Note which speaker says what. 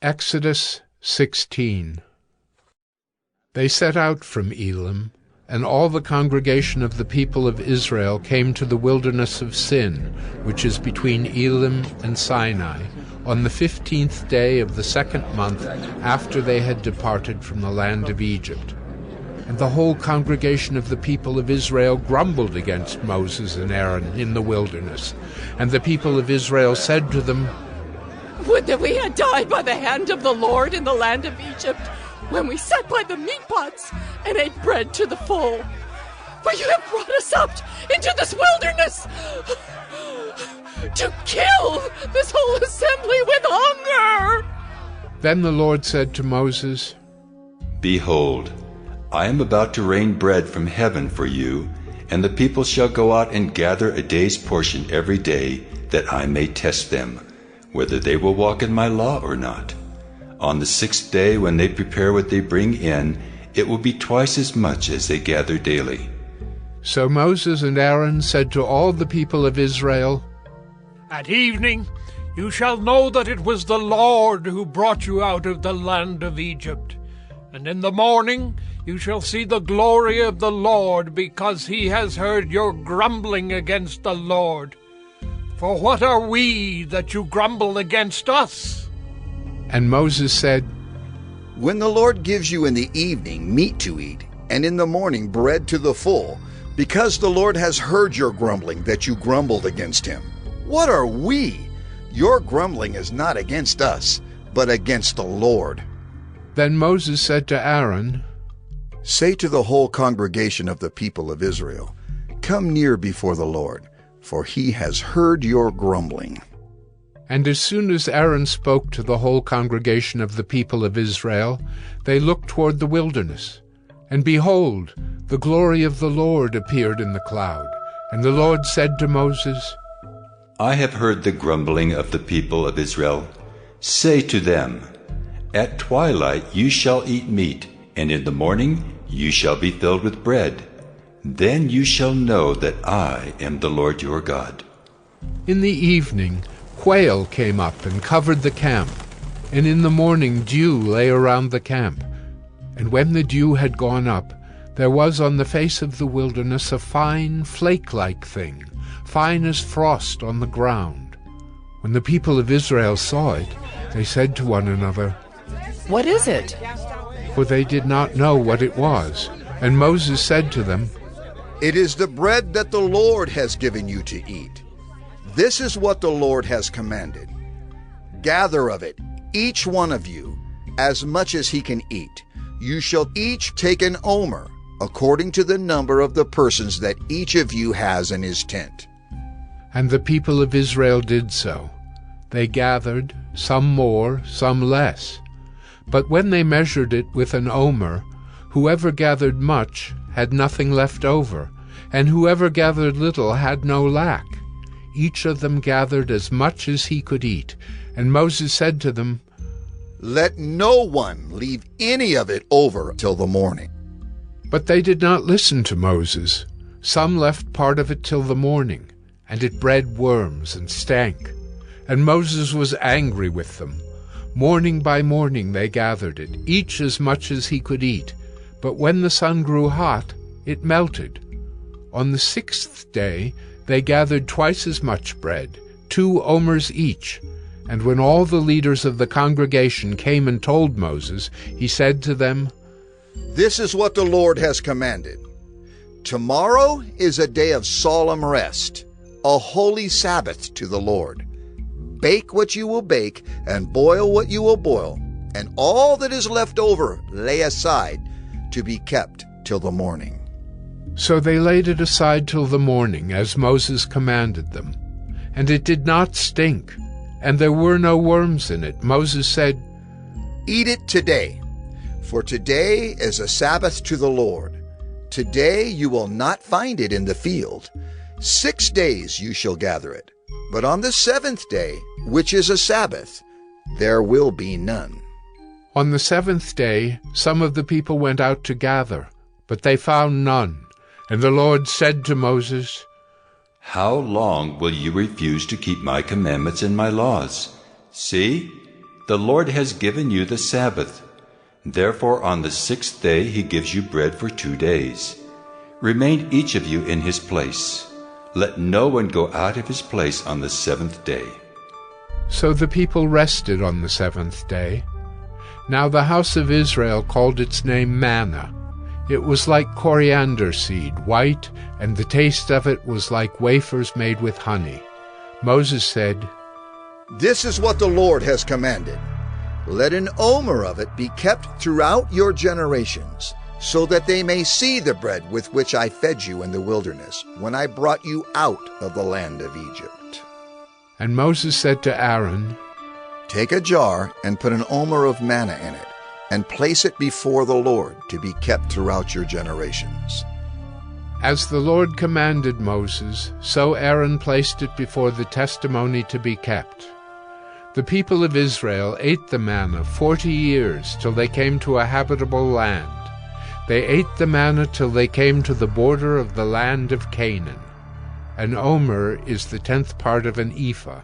Speaker 1: Exodus 16. They set out from Elim, and all the congregation of the people of Israel came to the wilderness of Sin, which is between Elim and Sinai, on the 15th day of the second month after they had departed from the land of Egypt. And the whole congregation of the people of Israel grumbled against Moses and Aaron in the wilderness. And the people of Israel said to them,
Speaker 2: "Would that we had died by the hand of the Lord in the land of Egypt, when we sat by the meat pots and ate bread to the full. For you have brought us up into this wilderness to kill this whole assembly with hunger."
Speaker 1: Then the Lord said to Moses,
Speaker 3: "Behold, I am about to rain bread from heaven for you, and the people shall go out and gather a day's portion every day, that I may test them, whether they will walk in my law or not. On the 6th day, when they prepare what they bring in, it will be twice as much as they gather daily."
Speaker 1: So Moses and Aaron said to all the people of Israel,
Speaker 4: "At evening you shall know that it was the Lord who brought you out of the land of Egypt. And in the morning you shall see the glory of the Lord, because he has heard your grumbling against the Lord. For what are we that you grumble against us?"
Speaker 1: And Moses said,
Speaker 5: "When the Lord gives you in the evening meat to eat, and in the morning bread to the full, because the Lord has heard your grumbling that you grumbled against him, what are we? Your grumbling is not against us, but against the Lord."
Speaker 1: Then Moses said to Aaron,
Speaker 5: "Say to the whole congregation of the people of Israel, 'Come near before the Lord, for he has heard your grumbling.'"
Speaker 1: And as soon as Aaron spoke to the whole congregation of the people of Israel, they looked toward the wilderness. And behold, the glory of the Lord appeared in the cloud. And the Lord said to Moses,
Speaker 3: "I have heard the grumbling of the people of Israel. Say to them, At twilight you shall eat meat, and in the morning you shall be filled with bread. Then you shall know that I am the Lord your God."
Speaker 1: In the evening quail came up and covered the camp, and in the morning dew lay around the camp. And when the dew had gone up, there was on the face of the wilderness a fine flake-like thing, fine as frost on the ground. When the people of Israel saw it, they said to one another,
Speaker 2: "What is it?"
Speaker 1: For they did not know what it was. And Moses said to them,
Speaker 5: "It is the bread that the Lord has given you to eat. This is what the Lord has commanded. Gather of it, each one of you, as much as he can eat. You shall each take an omer, according to the number of the persons that each of you has in his tent."
Speaker 1: And the people of Israel did so. They gathered, some more, some less. But when they measured it with an omer, whoever gathered much had nothing left over, and whoever gathered little had no lack. Each of them gathered as much as he could eat. And Moses said to them,
Speaker 5: "Let no one leave any of it over till the morning."
Speaker 1: But they did not listen to Moses. Some left part of it till the morning, and it bred worms and stank. And Moses was angry with them. Morning by morning they gathered it, each as much as he could eat. But when the sun grew hot, it melted. On the 6th day they gathered twice as much bread, 2 omers each. And when all the leaders of the congregation came and told Moses, he said to them,
Speaker 5: "This is what the Lord has commanded. Tomorrow is a day of solemn rest, a holy Sabbath to the Lord. Bake what you will bake, and boil what you will boil, and all that is left over lay aside to be kept till the morning."
Speaker 1: So they laid it aside till the morning, as Moses commanded them. And it did not stink, and there were no worms in it. Moses said,
Speaker 5: "Eat it today, for today is a Sabbath to the Lord. Today you will not find it in the field. 6 days you shall gather it, but on the 7th day, which is a Sabbath, there will be none."
Speaker 1: On the 7th day some of the people went out to gather, but they found none. And the Lord said to Moses,
Speaker 3: "How long will you refuse to keep my commandments and my laws? See, the Lord has given you the Sabbath. Therefore on the 6th day he gives you bread for 2 days. Remain each of you in his place. Let no one go out of his place on the 7th day.
Speaker 1: So the people rested on the 7th day. Now the house of Israel called its name manna. It was like coriander seed, white, and the taste of it was like wafers made with honey. Moses said,
Speaker 5: This is what the Lord has commanded. Let an omer of it be kept throughout your generations, so that they may see the bread with which I fed you in the wilderness, when I brought you out of the land of Egypt.
Speaker 1: And Moses said to Aaron,
Speaker 5: Take a jar and put an omer of manna in it, and place it before the Lord to be kept throughout your generations.
Speaker 1: As the Lord commanded Moses, so Aaron placed it before the testimony to be kept. The people of Israel ate the manna 40 years till they came to a habitable land. They ate the manna till they came to the border of the land of Canaan. An omer is the 10th part of an ephah.